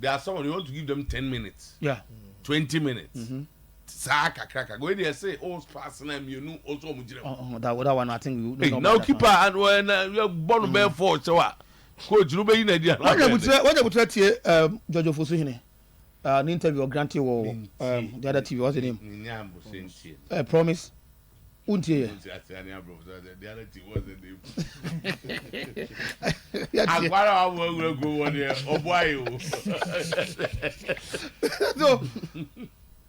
There are someone you want to give them 10 minutes. Yeah. 20 minutes. Go there say, oh, passing them, you know, also. That one, I think we now keep and when you're born bear for so what? Coach, you may need what you would here, George Ofosuhene, an interview of Granty or the other TV, what's the name? Promise. Untie. The other TV was the name. I'm quite a will go on here. Oh, boy. So,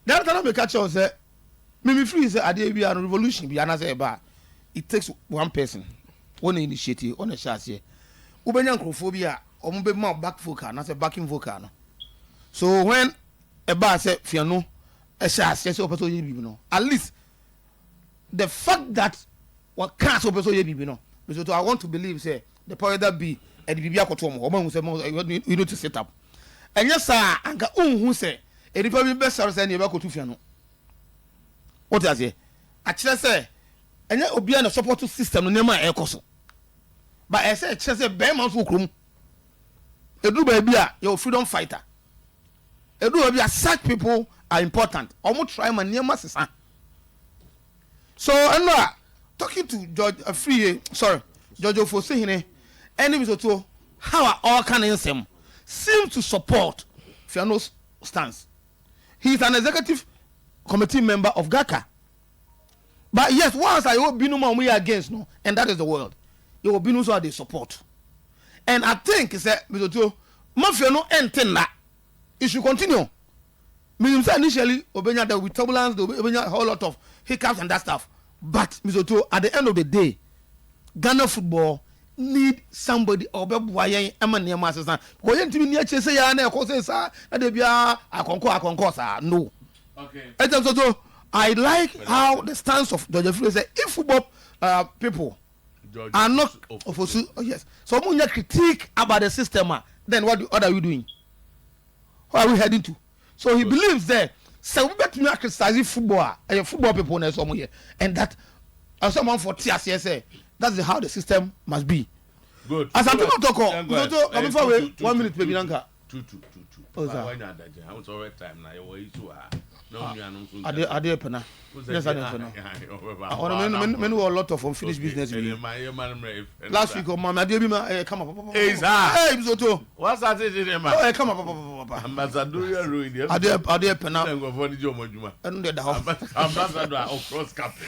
that time we catch us, Mimi Free is a day we are revolution, be another bar. It takes one person, one initiative, on a chassis. Ubenyankophobia, or mbe more back vocal, not a backing vocal. So when a bar said, Fiano, a chassis, at least the fact that what can't open so you know, so I want to believe, say, the power that be at the Bibia Kotomo, or you need to set up. And yes, sir, and who say, a republic best service and you to Fiano. What does it? Actually, say, and yet, be a support system, no my air cost. But I said, just a bear month room. A do baby, your freedom fighter. A do baby, such people are important. Almost try my near master. So, and talking to George George Ofosuhene, enemies to how are all candidates seem to support Fiano's stance. He is an executive committee member of GACA. But yes, once I will be no more we against no, and that is the world. You will be no so they support. And I think it's a mafia no entena. It should continue. Initially, Obenya there with turbulence, Obenya a whole lot of hiccups and that stuff. But Mizoto, at the end of the day, Ghana football need somebody Obebuaye Emmanuel Assistant. Because you need to say ya cause sa they be a concourse. No. Okay. I like how the stance of George Free say if football people George are not yes. So when you critique about the system, then what are you doing? Where are we heading to? So he believes that so we better not criticize football people in some here, and that someone for TSS that's how the system must be. Good. Asante Kotoko, coming forward 1 minute, baby Lanka. Two. Why not that? I was already time now. You were are there pena? Yes, I don't know. Men were a lot of unfinished business. Last week, Mama, dear, come up. Hey, Zoto. What's that? Oh, come up, Ambassador. Are there pena? And the house. Ambassador of cross captain.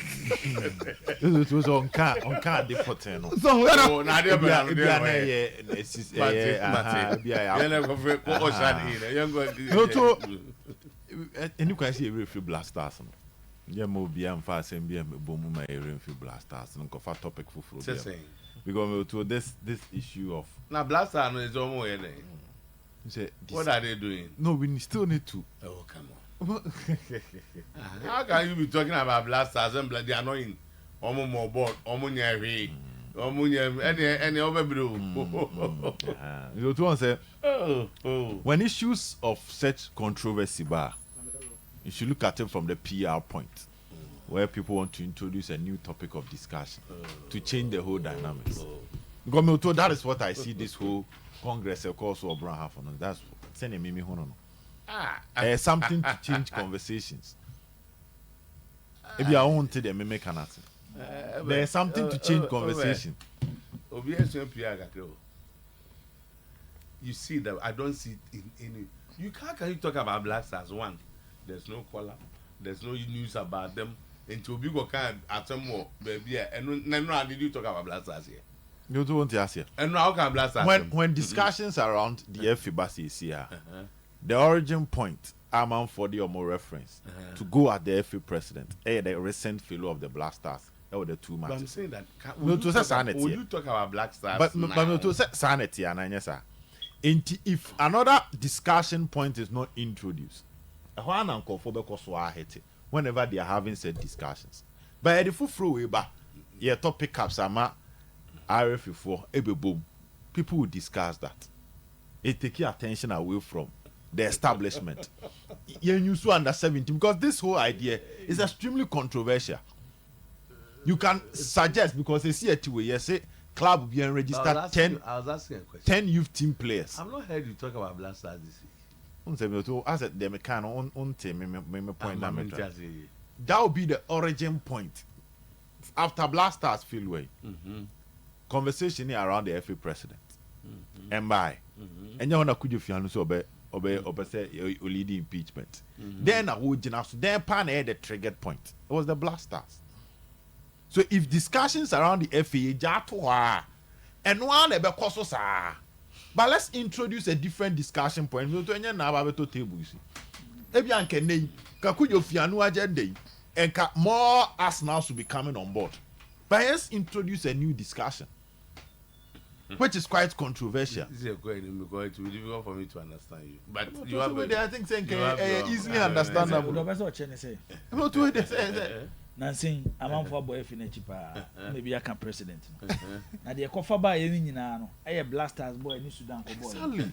It was on car deported. So, any question you feel blasters. Yeah, more be fast and be a boom my feel blasters and go for topic for because to this issue of now blaster is almost what are they doing? No, we still need to. Oh, come on. How can you be talking about blasters and bloody annoying? More board, any over blue. You don't say when issues of such controversy bar. You should look at it from the PR point, where people want to introduce a new topic of discussion to change the whole dynamics. Because that is what I see this whole Congress, of course, or Brown half on. That's sending me something to change conversations. If you are wanted, they may make an answer. There's something to change conversation. You see that I don't see it in any. You can't. Can you talk about Black Stars? One, there's no color, there's no news about them. Until we go kind at some more, baby. And now did you talk about Black Stars here? You don't want to ask here. And now can Black Stars when discussions around the FIBA is here, the origin point. I'm on for the more reference to go at the FA president. The recent fellow of the Black Stars. That were the 2 months. But I'm saying that. Would you talk about Black Stars? But to say sanity and sir. If another discussion point is not introduced, whenever they are having said discussions, but at the full throw your topic ups are RF4 ebe boom, people will discuss that. It take your attention away from the establishment. You so under 70 because this whole idea is extremely controversial. You can suggest because they see it way, you say club be register I 10 was asking a question. 10 youth team players. I've not heard you talk about Black Stars this week. As at them kind of on point that Say, that would be the origin point after Blasters feel way. Conversation here around the FA president and by and you wanna could you feel so obey say leading impeachment. Then I would then pan the triggered point. It was the Blasters. So if discussions around the FA jatwa and one ebe koso sa, but let's introduce a different discussion point. No to enya na ba beto table you see. Ebi anke nei ka ku yo fianu agenda and more Arsenal should be coming on board. But let's introduce a new discussion, which is quite controversial. This is a question because it will be difficult for me to understand you. But you have I think easily understandable. Not to say. Nancy, I'm on for boy chipa. Maybe I can president. Now the coffee by any nyina no. I Blasters boy ni Sudan ko boy. Exactly.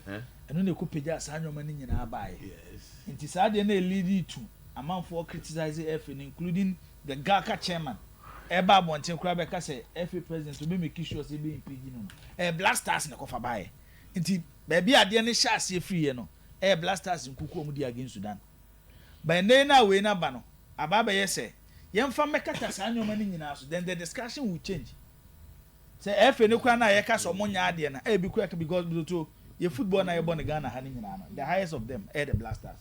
And no ku peja sanyo mani nyina buy. yes. Nti saa de na lead to a man for criticizing FA including the Gaka chairman. Eba bonten kura be ka say FA president to be make sure say be impeach no. Blasters na coffee buy. Nti baby ade ne sha ase free no. Blasters nkuku omu di against Sudan. By na we na ba no. Ababa ye say yemfa mekata saa nyoma ni nyina so then the discussion will change. Say FA ne kwa na ye ka so monya ade na e bi kwa because to ye football na ye born Ghana ha ni nyina no the highest of them the Blasters.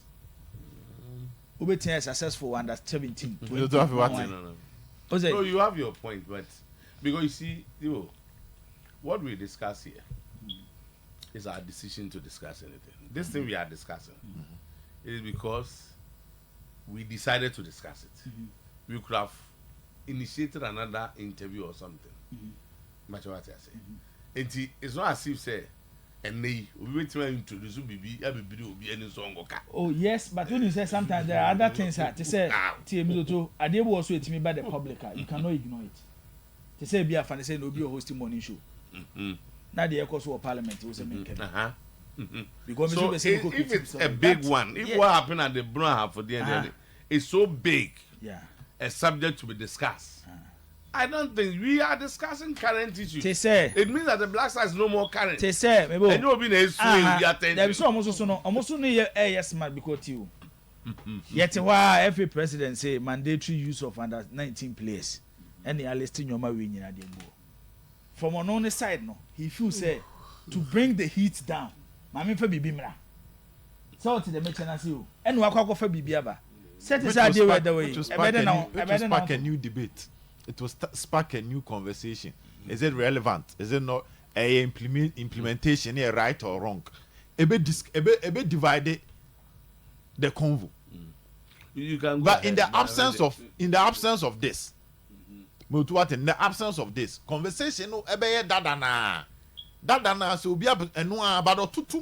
Ubetin successful under 17. No, you have your point, but because you see, what we discuss here is our decision to discuss anything. This thing we are discussing it is because we decided to discuss it. We could have initiated another interview or something. Much what I say. And it's not as if say and we wait to introduce BB, every will be any song. Oh yes, but when you say sometimes there are other things to say TM I did also with me by the public. You cannot ignore it. To say be a fan say no be a hosting morning show. Now the echoes of parliament was a main because so if it's a big one, if what happened at the Brown for the end it's so big, a subject to be discussed. I don't think we are discussing current issues. It means that the Black Stars is no more current. They say, maybe. And you will be there is almost no yes smart because you. Yet why every president say mandatory use of under 19 players, and they are listing your winning at the go. From on only side, no, he feels say to bring the heat down. Mammy for Bibimra. So to the maintenance you and walk off for Bibiaba. Set this idea where the way. It will spark a new debate. It will spark a new conversation. Is it relevant? Is it not a implementation here right or wrong? A bit divided the convo. You can but in the absence of this, in the absence of this conversation, no ebe dadana so obi enu abado tutu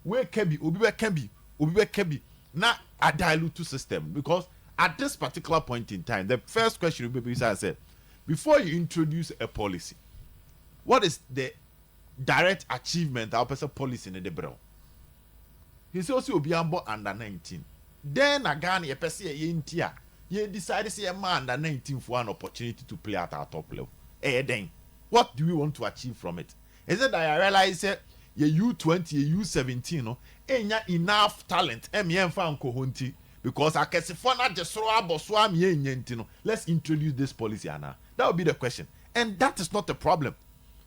we kebi obi be kebi na a dilute system because at this particular point in time, the first question will be said, before you introduce a policy, what is the direct achievement of a policy in the Debro? He's also be under 19. Then again, you decide to see a man under 19 for an opportunity to play at our top level. Then, what do we want to achieve from it? Is it that I realize that you U20, you U17, no, ain't enough talent, because I can say for not just let's introduce this policy, Anna. That would be the question. And that is not a problem.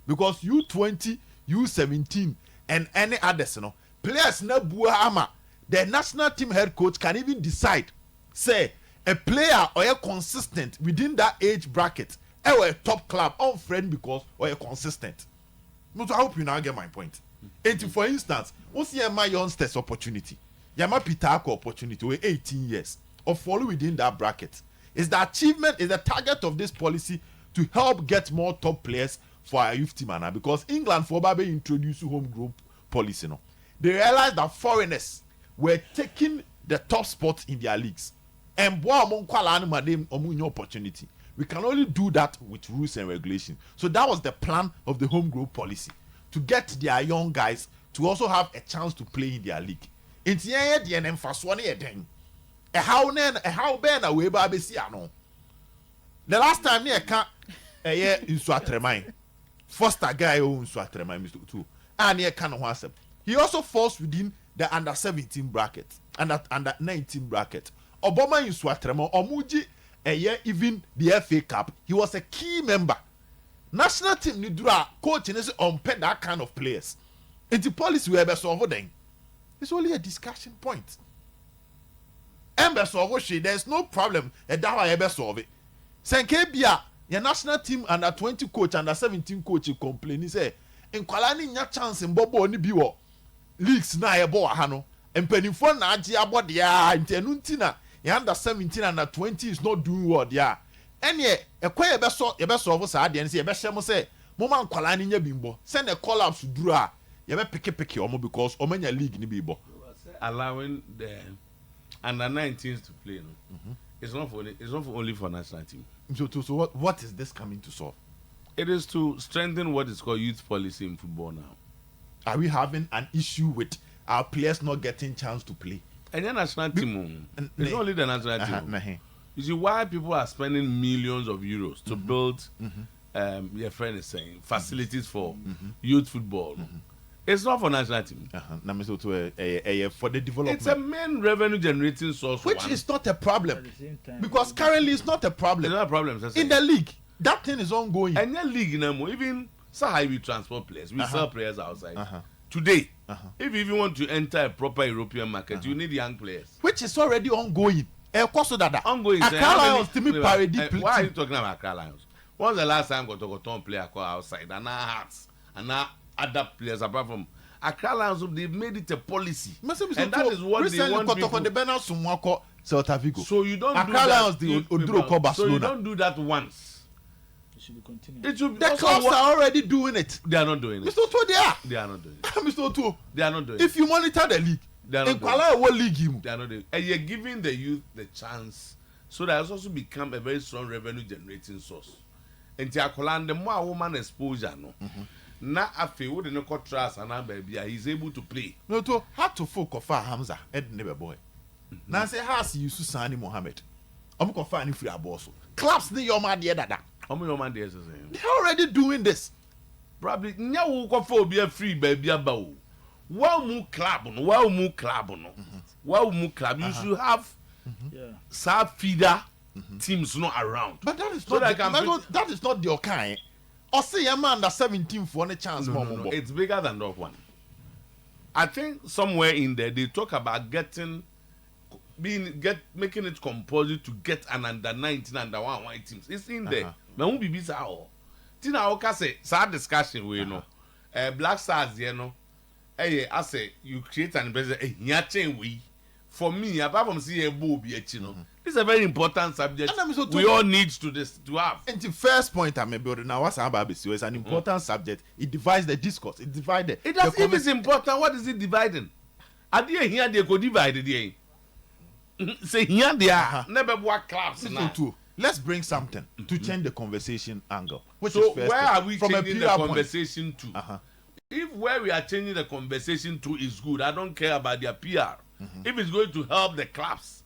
Because U20, U17, and any others, players na buama, the national team head coach can even decide, say, a player or a consistent within that age bracket, or a top club, on friend because or a consistent. But I hope you now get my point. And for instance, what's my youngsters opportunity? Yama Pitako opportunity with 18 years or follow within that bracket. Is the achievement, is the target of this policy to help get more top players for our youth team now? Because England for Babe introduced home group policy. No? They realized that foreigners were taking the top spots in their leagues. And opportunity. We can only do that with rules and regulations. So that was the plan of the home group policy. To get their young guys to also have a chance to play in their league. It's yeah, the emphasized thing. How ben away baby see ano. The last time near can't a year in Swatremine Foster guy owns Swatrema Mr. Two. And he can accept. He also falls within the under 17 bracket and under 19 bracket. Obama in Swatrema, Omuji, even the FA Cup, he was a key member. National team ni dura coach is on that kind of players. And the policy we ever solve then. It's only a discussion point. There's no problem. And that I ever solve it. Senkebia, your national team under 20 coach, under 17 coach complain. He say, in Kwalani nya chance in Bobo ni biwo leagues na ebo hano. And penifo na aji abo dia intenuntina. Your under 17 under 20 is not doing what dia. And ye, a quay ebe solve sa adi and say, ebe shemo say, Moma Kwalani nya bimbo. Send a collapse to draw. You better pick omo because omenya league ni bibo. Allowing the under 19s to play, no? It's not for only for national team. So what is this coming to solve? It is to strengthen what is called youth policy in football now. Are we having an issue with our players not getting chance to play? And the national team, it's not only the national team. You see why people are spending millions of euros to build, your friend is saying, facilities for youth football. It's not for national team. For the development. It's a main revenue generating source. Which is not a problem. Because currently it's not a problem. It's not a problem. In the league, that thing is ongoing. And your league, even Sahai, we transport players. We sell players outside. Today, if you even want to enter a proper European market, you need young players. Which is already ongoing. Ongoing. Why are you talking about Accra Lions? When was the last time Kotoko play outside? And now Hearts. And now other players apart from Accra Lions, they've made it a policy. And that is what they want people. So you don't do that. So you don't do that once. It should be continued. The clubs are already doing it. They are not doing it. Mr. Oto, they are not doing it. Mr. Oto, they are not doing if you monitor the league, they are not doing it. What league you? They are not doing it. And you're giving the youth the chance so that it's also become a very strong revenue generating source. And the more woman exposure, no. Na afi wo de no trust and baby he's able to play. No to had to folk of Hamza Ed neighbor boy. Now say has you Susani Mohammed. I'm going to free aboso. Clubs the your man there dada. How many your man there They're already doing this. Probably nya wo ko for be free baby aba. Wow mu club no, wow mu club no. Wow mu club you should have sub feeder teams not around. But that is not that is not your kind. Or say a man that's 17 for any chance more. No. It's bigger than that one. I think somewhere in there they talk about making it compulsory to get an under 19 under 1 white teams. It's in there. But won't be busy how. Tina Oka say sad discussion we know. Black Stars, you know. I say you create an investment. We for me, apart from seeing a boob, this is a very important subject. We all need to have. And the first point I'm building now, what's about is an important subject. It divides the discourse. It divides the. It does. If it's important, what is it dividing? Are they here? They could divide it. Say here they are. Never work clubs. Let's bring something to change the conversation angle. So where are we changing the conversation to? If where we are changing the conversation to is good, I don't care about their PR. If it's going to help the clubs,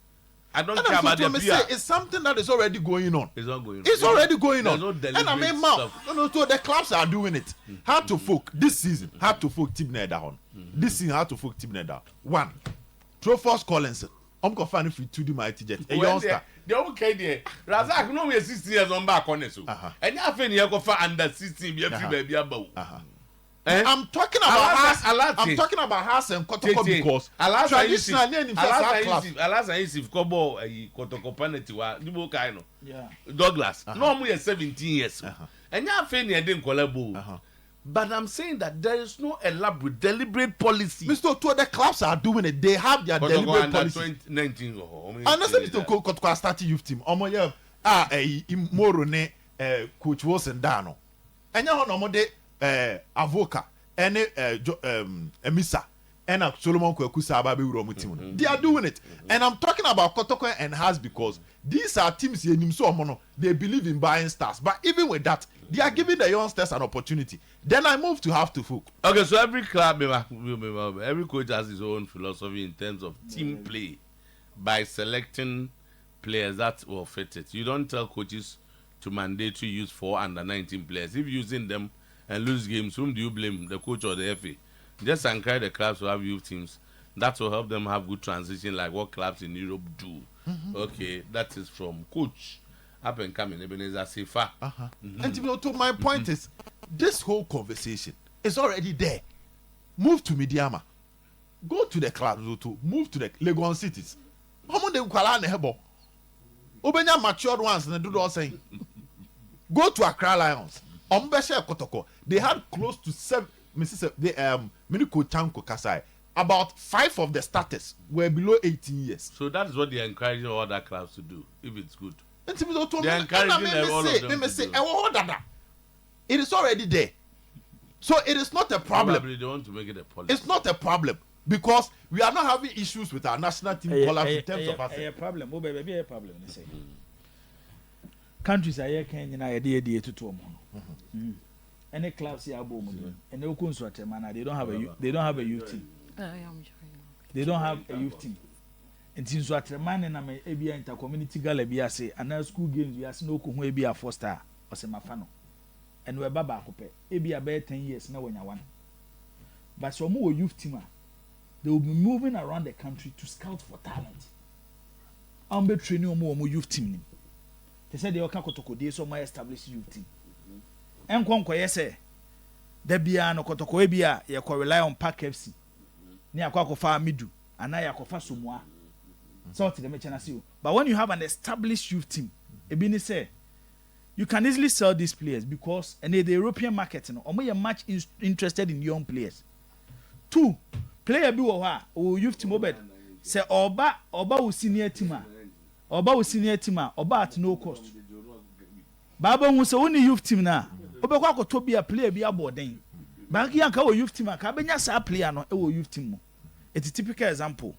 I don't care about their PR. It's something that is already going on. It's not going on. It's already going on. No and I mean, so the clubs are doing it. How to folk this season? How to folk team down. This season, how to folk team down. One, Trophos Collinson. I'm going to find if we 2D my jet. A youngster. They're okay there. Razak, no, we are 16 years on back on it. And you have any under 16 years, baby. I'm talking about Haas and Kotoko because traditionally Alas Kobo Kotoko Paneti wa Nibo Kaino. Douglas. No more 17 years. And you have any didn't collabo. But I'm saying that there is no elaborate, deliberate policy. Mr. Two, the clubs are doing it. They have their deliberate policy. 2019. And that's Mr. Kotoko starting youth team. Omoye Moro ne Coach Wilson Dano. And you know Avoka and Emisa and Solomon Kwekusa Ababe Uromutim. They are doing it. And I'm talking about Kotoko and Haas because these are teams they believe in buying stars. But even with that, they are giving the youngsters an opportunity. Then I move to have to folk. Okay, so every club, every coach has his own philosophy in terms of team play by selecting players that will fit it. You don't tell coaches to mandate to use 4 under 19 players. If using them and lose games, whom do you blame, the coach or the FA? Just encourage the clubs to have youth teams. That will help them have good transition, like what clubs in Europe do. Okay, that is from coach up and coming Ebenezer Sefa. And to my point is, this whole conversation is already there. Move to Midiama, go to the clubs, to move to the Legon cities. How many Kuala Nehebo? Obenya matured ones and do all saying. Go to Accra Lions. Ombeshe Kotoko. They had close to 7. Mrs. Miniko Chanko Kasai. About 5 of the starters were below 18 years. So that is what they are encouraging all other clubs to do, if it's good. They are encouraging all of them to do. It is already there. So it is not a problem. Probably they want to make it a policy. It's not a problem because we are not having issues with our national team collapse in terms of assets. A problem. Oh, baby, a problem. They say. Countries are here, Kenya, and I did to 2 months. Any clubs here, and no consort, man. They don't have a youth team. They don't have a youth team. And since what a man and I'm a inter-community gala be say, and now school games we have no who be a 4-star or semafano. And we're baba cope. It be about 10 years now when you want. But some more youth team, they will be moving around the country to scout for talent. I'm be training more youth team. They said they are Kotoko, they so my established youth team. And Kwanko, say, there be no Kotoko Ebia, you can rely on Park FC. Near Kwakofa Midu, and I Yakofa Sumwa. So to the Mechanasio. But when you have an established youth team, Ebini say, you can easily sell these players because and the European market, or more much interested in young players. 2, player be or youth team obed. Say Oba will senior teamer. Oba will senior teamer, Oba at no cost. Baba will say only youth team now. Oba to be a player be a boarding. Bankianka or youth team, Cabenya sa player no youth team. It's a typical example.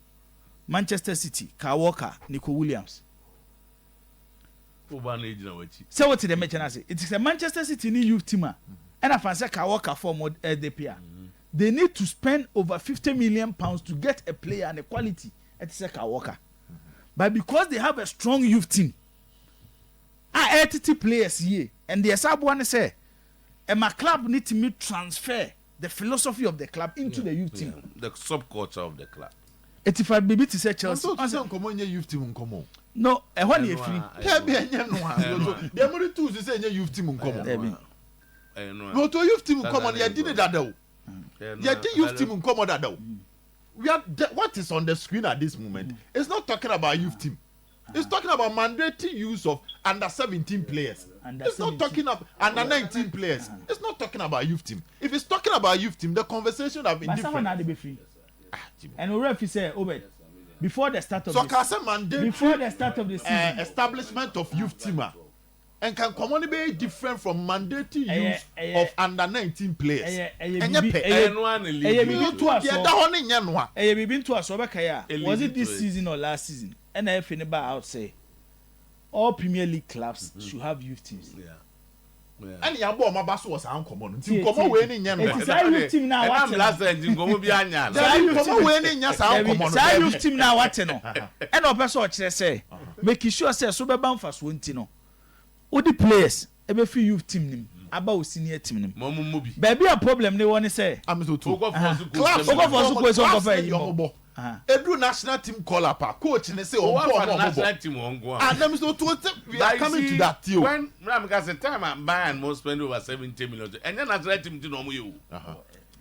Manchester City, Kyle Walker, Nico Williams. So what did the mention say? It is a Manchester City new youth team. And I fancy Kyle Walker for more DPR. They need to spend over 50 million pounds to get a player and a quality at Kyle Walker. But because they have a strong youth team, our 80 players here, and the sub one say, and my club need to transfer the philosophy of the club into the youth team. The subculture of the club. 85 baby to say Chelsea. Youth team come. No, I want you free. They are only 2 to say youth team come. No, to youth team come on. You did that though. You did youth team come on that though. We are what is on the screen at this moment. It's not talking about youth team. It's talking about mandatory use of under 17 players. It's not talking about under 19 players. It's not talking about youth team. If it's talking about youth team, the conversation have been different. But be free. And Orefi say, Obed, before the start of the season, establishment of youth team, and can commonly be different from mandatory use of under 19 players. Was it this season or last season? And I feel about say all Premier League clubs should have youth teams. And your boy Mabaso was uncommon. Come away in youth team now. I'm last ending go be anya. Come away in your sound common. Youth team now what no. And no person say make sure say so be banfas wonti no. All the players ebe fi youth team nim about senior team nim. Baby a problem they want to say. I'm so too. Class go for Edu national team call up a coach and they say national team won't go. And them so we are coming to that deal. When Ramgas the time I'm buying most spend over 70 million and then national team to know you.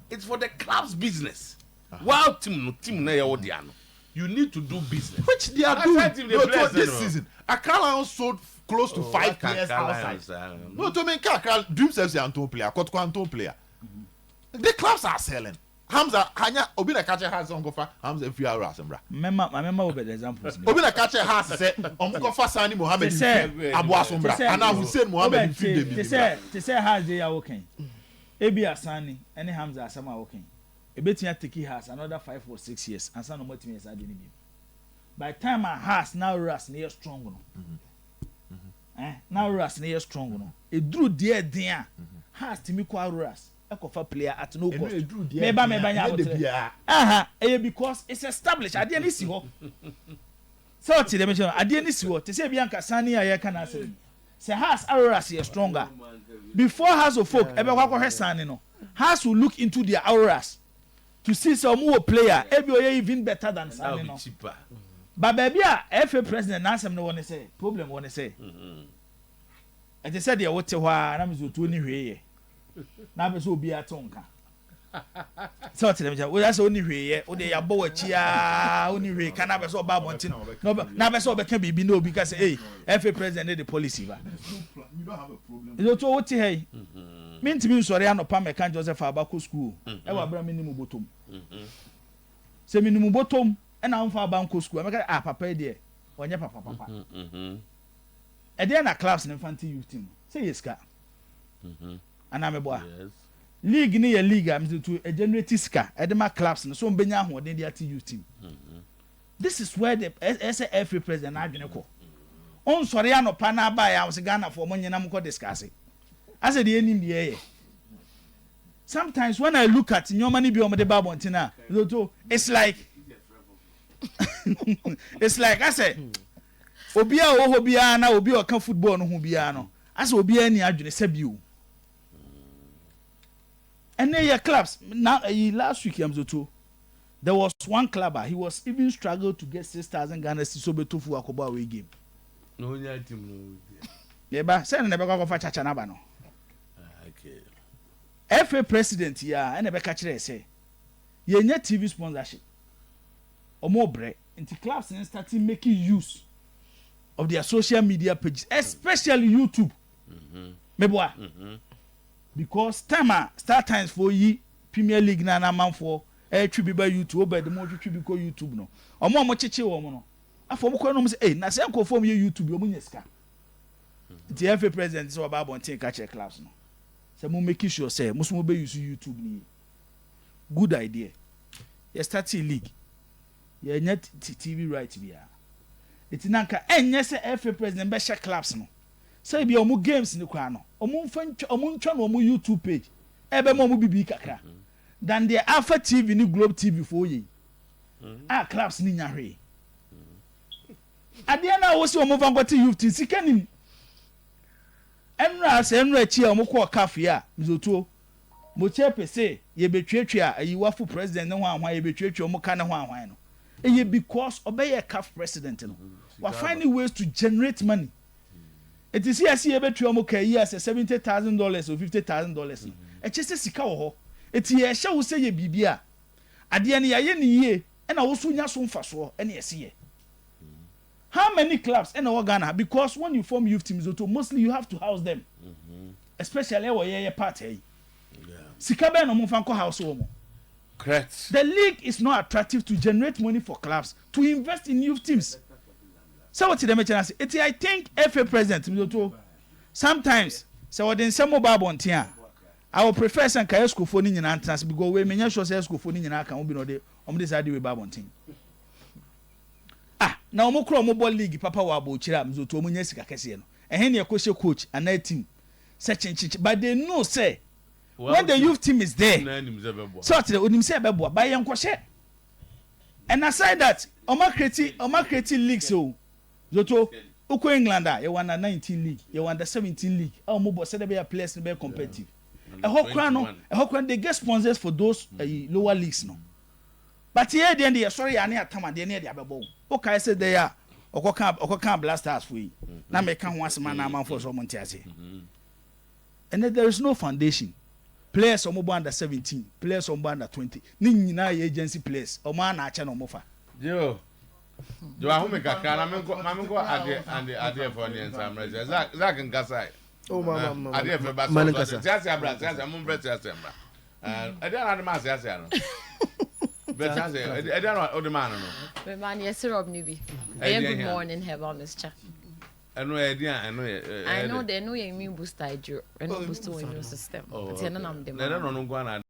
It's for the club's business. Wow team na yodiano. You need to do business. Which they are doing this season. Accra Lions sold close to 5 players outside. No, to make Accra Dream Service and two player, Kotoko and two player. The clubs are selling. Hamza hanya obi na catch has on go fa Hamza free hour asembra. Remember over the examples. Obi na catch has say on go fa Sani Mohammed Abu Asombra and Hussein Mohammed free dem. They say has they are working. Ebi Asani any Hamza Asama working. Ebetia take has another 5 or 6 years and some more team is adding him. By time has now Ras near strong no. Now Ras near strong no. E drew there has to me kwa Ras. A player at no cost. Because it's established. I didn't see what. So to the mention, I didn't see what. To say Bianca Sani, I can answer. Say has Aras here stronger. before House of Folk ebe kwa hwe san no House will look into their auras to see some more player ebi oye even better than san no but baby a FA president na asem no won say problem won say e dey say dey wote hɔ a na me so to ni hwe ye na be so obi atonka so tell them we say oni hwe ye o dey ya bo wachi a oni hwe kana be so ba bontin no na be so be ka bibi no because hey FA president the policy ba you don't have a problem you to wote hey me ntimi nsori anopa me kan Joseph Abako school e wa bra me nimu botom se me nimu botom e na mfa Abanko school me ka papa e de onye papa e de na clubs na infantile youth team say yes ka ana me boa league ni ye league am to a generate ska e de ma clubs no so mbenya ahoden de ati youth team this is where the SFA president adwene ko on sori anopa na ba ya was Ghana for monyina mko discuss I said the ending the air. Sometimes when I look at your money be on the babontina, it's like it's like I said Obia o hobia na obi o kan football no ho bia no. As obia ni adwene sabiu. And then your clubs now last week there was one clubber he was even struggled to get 6,000 Ghana cedis so betofu akoba away game. No nya team no. Yeba say na be kwa fa chacha na ba no. FA president ya ene be ka kire say ye nya TV sponsorship omo bre into clubs and starting making use of their social media pages especially YouTube meboa because start times for yi Premier League na man for twi ba YouTube ba de mo twi bi ko YouTube no omo cheche wo mo no afọ mo ko no mo say na say ko form ye YouTube yo mo nyeska the FA president so ba bontin ka kire clubs no say mo make sure say mo so be use YouTube ni good idea you start a league you net TV right bia it nanka enye say FA president be share clubs no say bia omo games ni kwa no omo ntwa no omo YouTube page ebe mo bibi kakra than the Alpha TV ni Globe TV for ye clubs ni nya hwe ade na wo se omo vangote youth sika ni enra se enra chi a omko cafe a mzotuo mo chepe se ye betwetwe a ayiwafo president ne ho anwan ye betwetwe omka ne ho anwan no eye because obey CAF president no we finding ways to generate money it is here see ye betwe omka yi as $70,000 or $50,000 e chese sika wo ho it ye hye wo se ye bibia ade ne ye ne yie e na wo so nya so mfaso e na ye se ye. How many clubs in Ghana? Because when you form youth teams, mostly you have to house them, especially when you're party. Sikabe no mufanko house omo. Correct. The league is not attractive to generate money for clubs to invest in youth teams. So what did I say? I think FA president sometimes so what in some mobile bontia. I would prefer some kaya school for ni nyina trans because we menya sure say school for ni nyina kan obi no de decide we babontin. Na omo kro omo ball league papa wa abo chira mzoto omo nya sika kese no ehe ne ekose coach and a team such but they know say when the youth team is there so the onim say bebo ba yen kwose and aside that omo create leagues so zoto uko England you won the 19 league you won the 17 league omo bo say they be players be competitive they get sponsors for those lower leagues no. But here the end sorry ani atama de ne de abebo o kai say they are okoka blasters for you na make kan ho asema na man for so monti ase and there is no foundation players omo under 17 players omo under 20 ni nyina agency players omo na acha no mofa jo ahome kakra na menko ade for the answer Zach ngasa oh mama ade for ba so tiase abra tiase mo mbra tiase mbra ade na ade ma tiase no but I say, I don't know the man. The man, yes, Rob Newby. Good morning, have on this chat. I know, I know they know you mean boost I drew and boost to your system. Oh, I don't know.